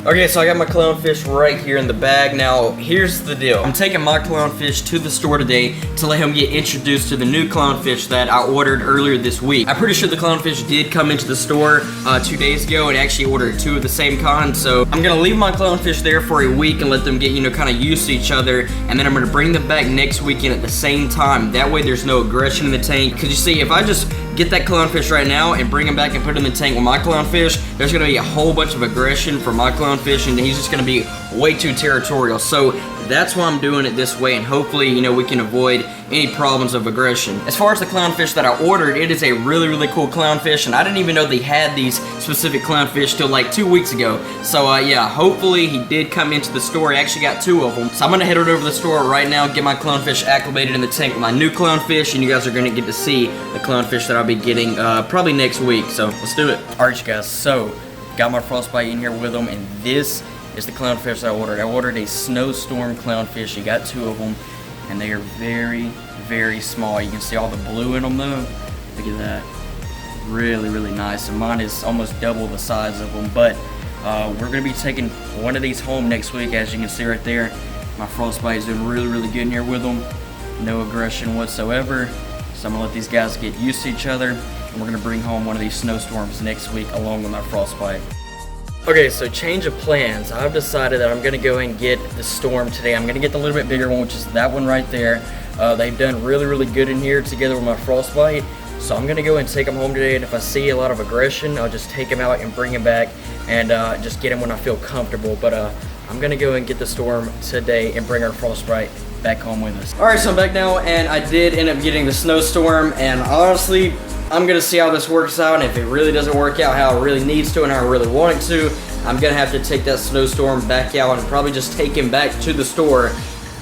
Okay, so I got my clownfish right here in the bag. Now, here's the deal. I'm taking my clownfish to the store today to let him get introduced to the new clownfish that I ordered earlier this week. I'm pretty sure the clownfish did come into the store 2 days ago and actually ordered 2 of the same kind. So I'm gonna leave my clownfish there for a week and let them get, you know, kind of used to each other. And then I'm gonna bring them back next weekend at the same time. That way there's no aggression in the tank. Because you see, if I just get that clownfish right now and bring him back and put him in the tank with my clownfish, there's gonna be a whole bunch of aggression for my clownfish and he's just gonna be way too territorial. So that's why I'm doing it this way, and hopefully, you know, we can avoid any problems of aggression. As far as the clownfish that I ordered, it is a really, really cool clownfish, and I didn't even know they had these specific clownfish till like 2 weeks ago. So yeah, hopefully he did come into the store. He actually got 2 of them. So I'm gonna head over to the store right now, get my clownfish acclimated in the tank with my new clownfish, and you guys are gonna get to see the clownfish that I'll be getting probably next week. So let's do it. All right, you guys, so got my frostbite in here with them, and this is the clownfish I ordered. I ordered a snowstorm clownfish. You got 2 of them, and they are very, very small. You can see all the blue in them though. Look at that. Really, really nice. And mine is almost double the size of them. But we're gonna be taking one of these home next week, as you can see right there. My frostbite is doing really, really good in here with them. No aggression whatsoever. So I'm gonna let these guys get used to each other, and we're gonna bring home one of these snowstorms next week along with my frostbite. Okay, so change of plans. I've decided that I'm gonna go and get the storm today. I'm gonna get the little bit bigger one, which is that one right there. They've done really, really good in here together with my frostbite. So I'm gonna go and take them home today, and if I see a lot of aggression, I'll just take them out and bring them back and just get them when I feel comfortable. But I'm gonna go and get the storm today and bring our frostbite back home with us. All right, so I'm back now, and I did end up getting the snowstorm, and honestly, I'm gonna see how this works out, and if it really doesn't work out how it really needs to and how I really want it to, I'm gonna have to take that snowstorm back out and probably just take him back to the store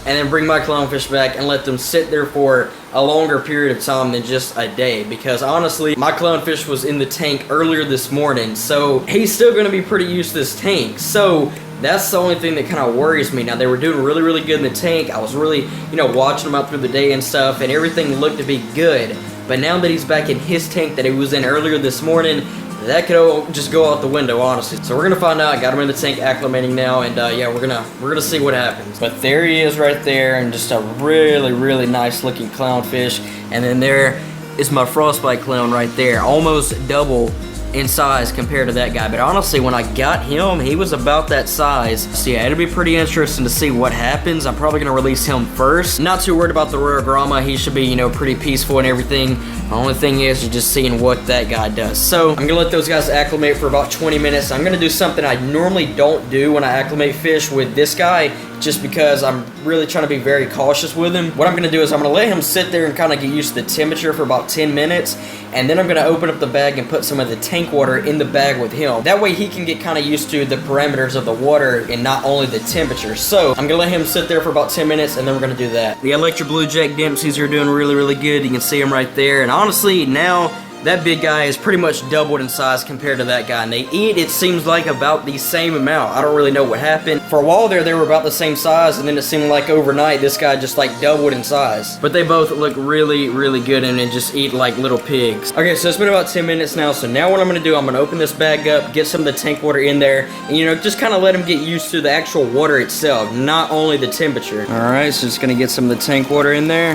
and then bring my clownfish back and let them sit there for a longer period of time than just a day. Because honestly, my clownfish was in the tank earlier this morning, so he's still gonna be pretty used to this tank. So that's the only thing that kind of worries me. Now, they were doing really, really good in the tank. I was really, you know, watching them out through the day and stuff, and everything looked to be good. But now that he's back in his tank that he was in earlier this morning, that could all just go out the window, honestly. So we're gonna find out. I got him in the tank acclimating now, and yeah, we're gonna see what happens. But there he is right there, and just a really, really nice looking clownfish. And then there is my frostbite clown right there, almost double in size compared to that guy. But honestly, when I got him, he was about that size. So yeah, it'll be pretty interesting to see what happens. I'm probably gonna release him first. Not too worried about the royal grama. He should be, you know, pretty peaceful and everything. The only thing is just seeing what that guy does. So I'm gonna let those guys acclimate for about 20 minutes. I'm gonna do something I normally don't do when I acclimate fish with this guy, just because I'm really trying to be very cautious with him. What I'm gonna do is I'm gonna let him sit there and kind of get used to the temperature for about 10 minutes, and then I'm gonna open up the bag and put some of the tank water in the bag with him. That way he can get kind of used to the parameters of the water and not only the temperature. So I'm gonna let him sit there for about 10 minutes, and then we're gonna do that. The LiQWYD Jack Dempseys are doing really, really good. You can see them right there, and honestly, now that big guy is pretty much doubled in size compared to that guy, and they eat, it seems like, about the same amount. I don't really know what happened. For a while there, they were about the same size, and then it seemed like overnight this guy just like doubled in size. But they both look really, really good and just eat like little pigs. Okay, so it's been about 10 minutes now, so now what I'm gonna do, I'm gonna open this bag up, get some of the tank water in there, and you know, just kind of let him get used to the actual water itself, not only the temperature. All right, so just gonna get some of the tank water in there,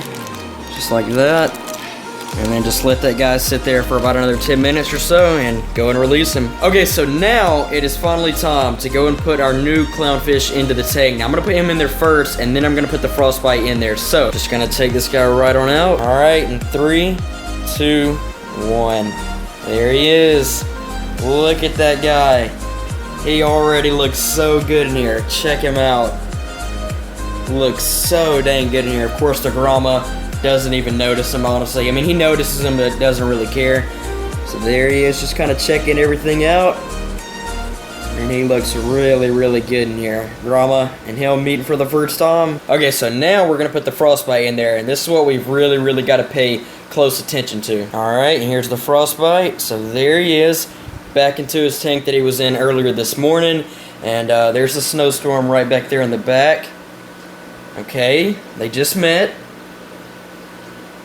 just like that. And then just let that guy sit there for about another 10 minutes or so and go and release him. Okay, so now it is finally time to go and put our new clownfish into the tank. Now I'm gonna put him in there first, and then I'm gonna put the frostbite in there. So just gonna take this guy right on out. All right, in 3, 2, 1. There he is. Look at that guy. He already looks so good in here. Check him out. Looks so dang good in here. Of course, the grandma doesn't even notice him, honestly. I mean, he notices him, but doesn't really care. So there he is, just kind of checking everything out. And he looks really, really good in here. Grandma and him meeting for the first time. Okay, so now we're gonna put the frostbite in there, and this is what we've really, really got to pay close attention to. All right, and here's the frostbite. So there he is, back into his tank that he was in earlier this morning. And there's the snowstorm right back there in the back. Okay, they just met.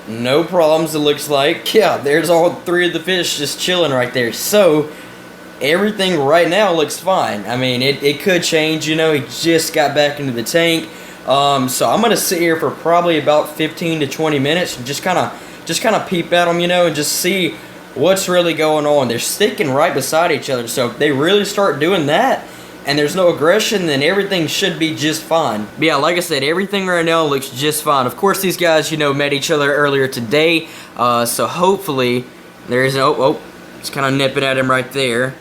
No problems, it looks like. Yeah, there's all 3 of the fish just chilling right there. So everything right now looks fine. I mean, it could change, you know. He just got back into the tank. So I'm gonna sit here for probably about 15 to 20 minutes and just kind of peep at them, you know, and just see what's really going on. They're sticking right beside each other, so if they really start doing that and there's no aggression, then everything should be just fine. But yeah, like I said, everything right now looks just fine. Of course, these guys, you know, met each other earlier today, so hopefully there is no, it's kind of nipping at him right there.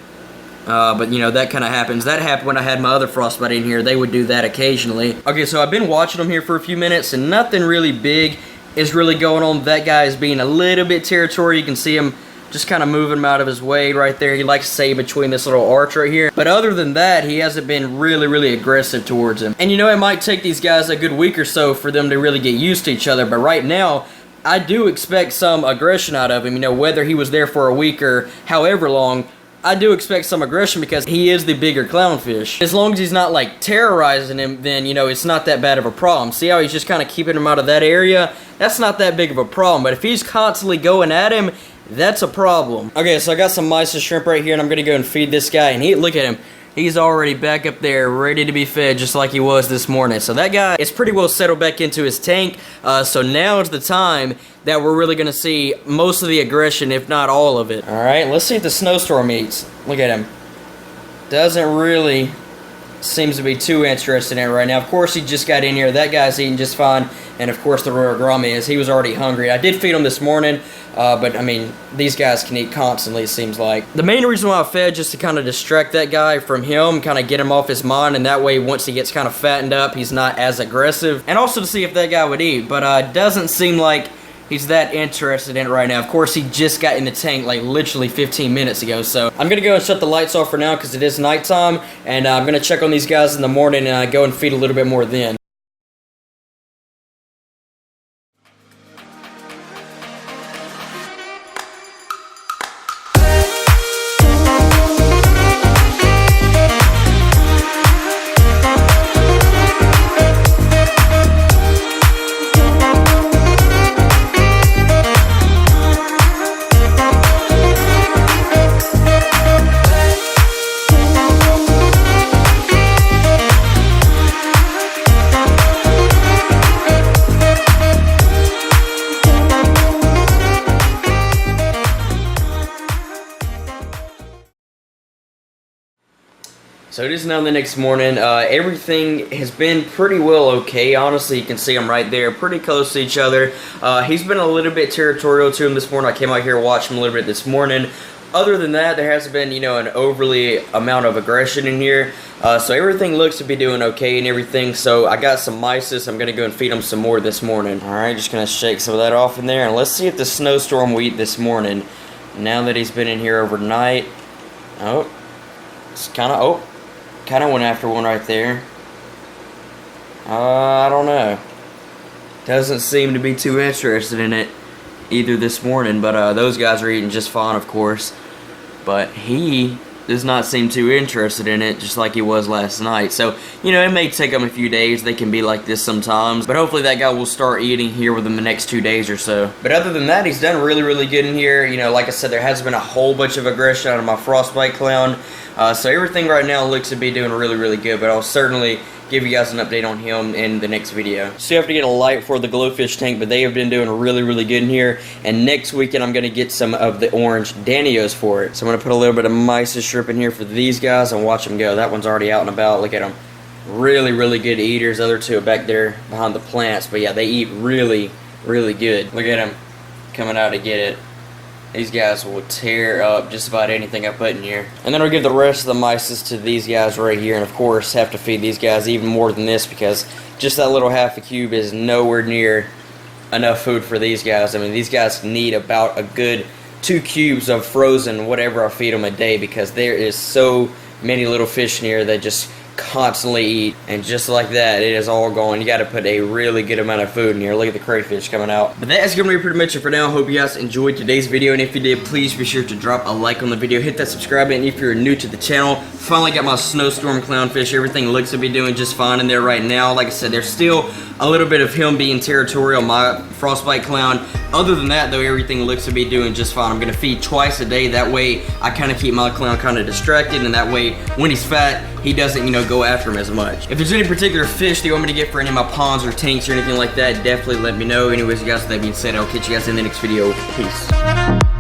But you know, that kind of happens. That happened when I had my other frostbite in here. They would do that occasionally. Okay, so I've been watching them here for a few minutes, and nothing really big is really going on. That guy is being a little bit territorial. You can see him just kind of moving him out of his way right there. He likes to stay between this little arch right here. But other than that, he hasn't been really aggressive towards him. And you know, it might take these guys a good week or so for them to really get used to each other. But right now, I do expect some aggression out of him. You know, whether he was there for a week or however long, I do expect some aggression because he is the bigger clownfish. As long as he's not like terrorizing him, then you know, it's not that bad of a problem. See how he's just kind of keeping him out of that area? That's not that big of a problem. But if he's constantly going at him, that's a problem. Okay, so I got some mice and shrimp right here, and I'm gonna go and feed this guy. And look at him. He's already back up there, ready to be fed, just like he was this morning. So that guy is pretty well settled back into his tank. So now is the time that we're really going to see most of the aggression, if not all of it. All right, let's see if the snowstorm eats. Look at him. Doesn't really seems to be too interested in it right now. Of course, he just got in here. That guy's eating just fine. And of course, the Royal Grummy is. He was already hungry. I did feed him this morning. But I mean, these guys can eat constantly, it seems like. The main reason why I fed, just to kind of distract that guy from him, kind of get him off his mind, and that way once he gets kind of fattened up, he's not as aggressive. And also to see if that guy would eat, but it doesn't seem like he's that interested in it right now. Of course, he just got in the tank like literally 15 minutes ago. So I'm gonna go and shut the lights off for now because it is nighttime, and I'm gonna check on these guys in the morning and go and feed a little bit more then. So it is now the next morning. Everything has been pretty well okay. Honestly, you can see them right there, pretty close to each other. He's been a little bit territorial to him this morning. I came out here and watched him a little bit this morning. Other than that, there hasn't been, you know, an overly amount of aggression in here. So everything looks to be doing okay and everything. So I got some mysis. I'm going to go and feed them some more this morning. Alright, just going to shake some of that off in there. And let's see if the snowstorm will eat this morning. Now that he's been in here overnight. Oh, it's kind of went after one right there. I don't know. Doesn't seem to be too interested in it either this morning, but those guys are eating just fine, of course. But he does not seem too interested in it, just like he was last night. So, you know, it may take them a few days. They can be like this sometimes. But hopefully that guy will start eating here within the next 2 days or so. But other than that, he's done really good in here. You know, like I said, there has been a whole bunch of aggression out of my frostbite clown. So everything right now looks to be doing really good. But I'll certainly give you guys an update on him in the next video. Still have to get a light for the glowfish tank, but they have been doing really good in here. And next weekend I'm going to get some of the orange Danios for it. So I'm going to put a little bit of mice and shrimp in here for these guys and watch them go. That one's already out and about. Look at them. Really good eaters. The other two are back there behind the plants. But yeah, they eat really good. Look at them coming out to get it. These guys will tear up just about anything I put in here. And then I'll give the rest of the mysis to these guys right here. And of course, have to feed these guys even more than this because just that little half a cube is nowhere near enough food for these guys. I mean, these guys need about a good 2 cubes of frozen whatever I feed them a day because there is so many little fish in here that just constantly eat, and just like that, it is all gone. You gotta put a really good amount of food in here. Look at the crayfish coming out. But that is gonna be pretty much it for now. Hope you guys enjoyed today's video, and if you did, please be sure to drop a like on the video, hit that subscribe button if you're new to the channel. Finally got my snowstorm clownfish. Everything looks to be doing just fine in there right now. Like I said, there's still a little bit of him being territorial, my frostbite clown. Other than that though, everything looks to be doing just fine. I'm gonna feed twice a day. That way I kind of keep my clown kind of distracted, and that way when he's fat, he doesn't, you know, go after him as much. If there's any particular fish that you want me to get for any of my ponds or tanks or anything like that, definitely let me know. Anyways, you guys, with that being said, I'll catch you guys in the next video. Peace.